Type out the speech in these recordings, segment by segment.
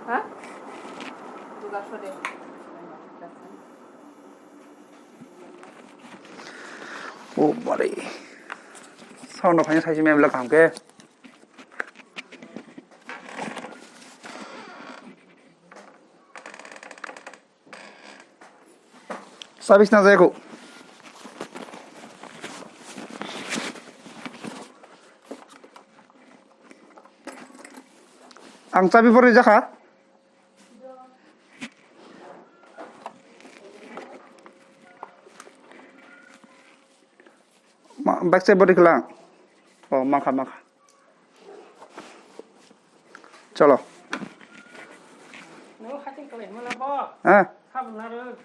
Ha? Juga sudah. Oh, bari. Sound of hanya saya memang belakang ke. Sabis na saya ku. Ang sabi po rin ka? Back side body kelang. Oh, maka. Chalo. Nếu khách tiếng kalian mana po? Ah, Ham naru,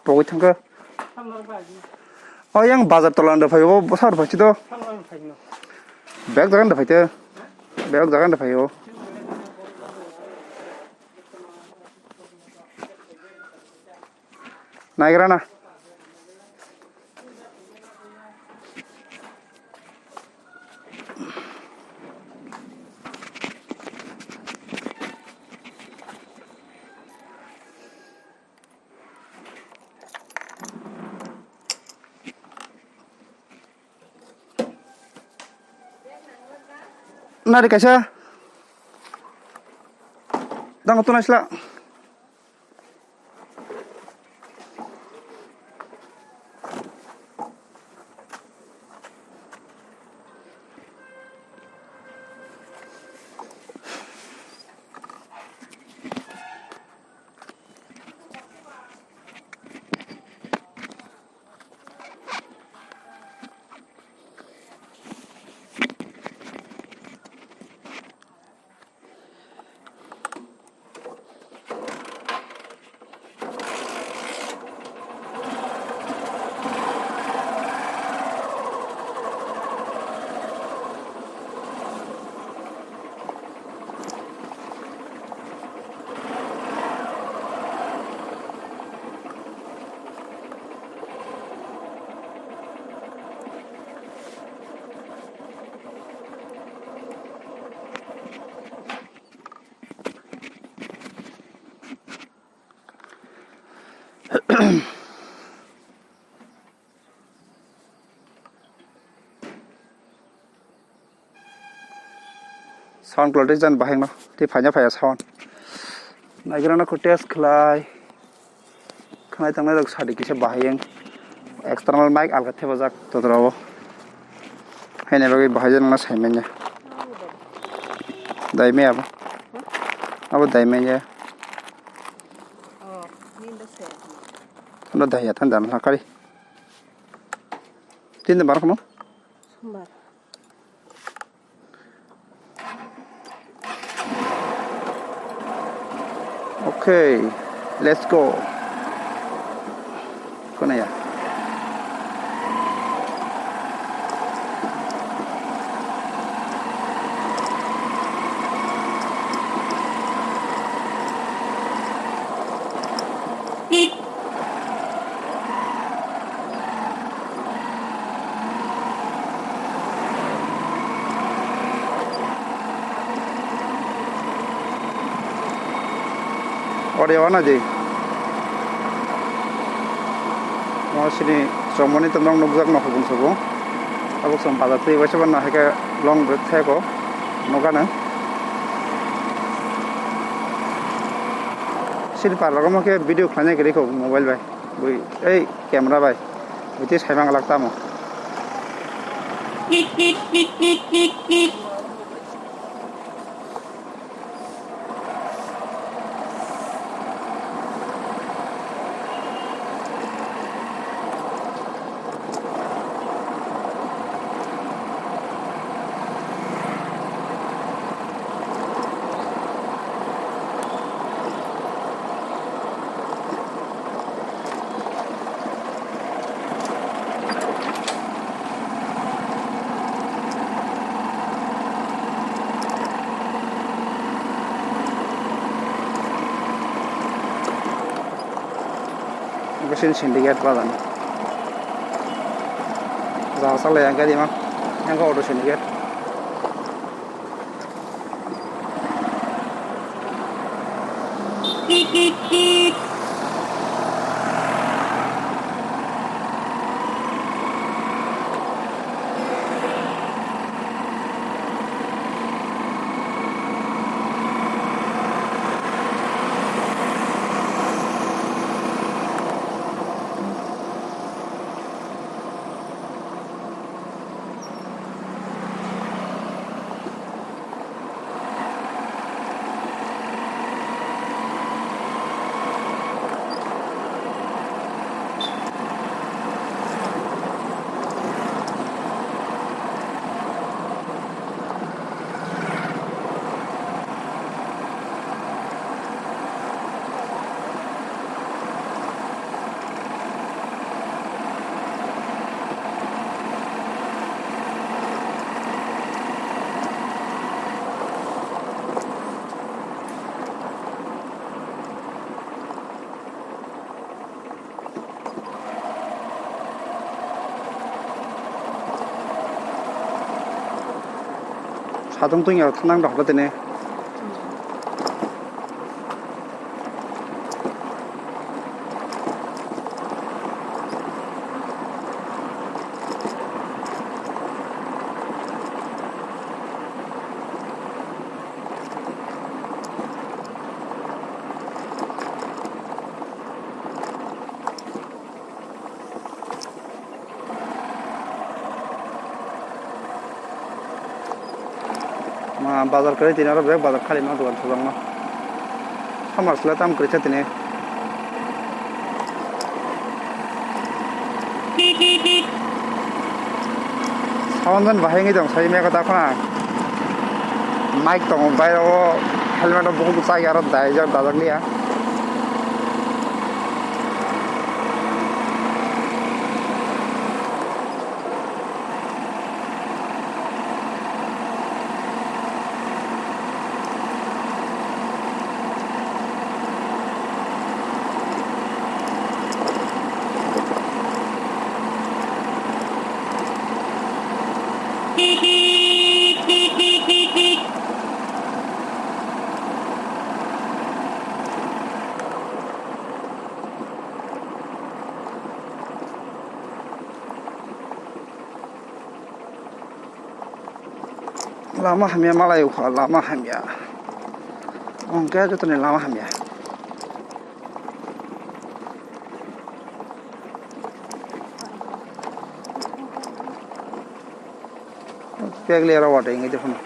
pokok thangka. ham naru bagi, Oh, yang bazar tolan dah payo, besar pasti tu. ham naru fahino. Bag jangan dah payo. Bag jangan dah payo. Naik kerana. Nari kasih. Dah tu nasla. Sound quality jangan baheng no. Ti fanya sound. Naik kerana aku test kelai. Kelai tangga dak sadi kisah baheng. External mic alga the bajak to drawo. Hene bagi bahajan na saimenya. Daime apa? Apa daimenya? Oh, ni dah set. Tanda daya tanda na kali. Tinda barak mo? Sumbar. Okay, let's go. Kona ya? Audio mana je? Sini somoni temang nugjak nak hubung sebung. Aku sempat tu ibaca mana heka long break theko nogana. Sini parlour kamu ke video klanya kiri ko mobile bay. Bui, kamera bay. Itu saya mang lagta mo. Mesin syndicate pa dan. Rasa le yang kadi mah, yang kau auto syndicate. 사동 동이야 탄낭도 하거든요. बाजार करे दिन आरो बे बाजार खालि मा दुकान थलां मा समासला दाम करे छथिने साउन्ड बाहायङै दं साइ मेगा दाखना माइक दं बायराव हेलमेट बहुत साइ आरो दाइजा दाजागलिया lama hamya malai ukha lama hamya ongke jotone lama hamya pegle ara wate ngi defon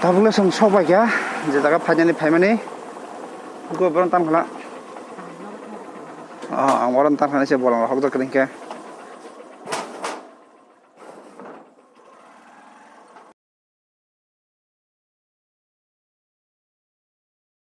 tabule som soba ya je daga phajani phaimani go bron tam khala ang waran tam khana se bolang hok do kring ke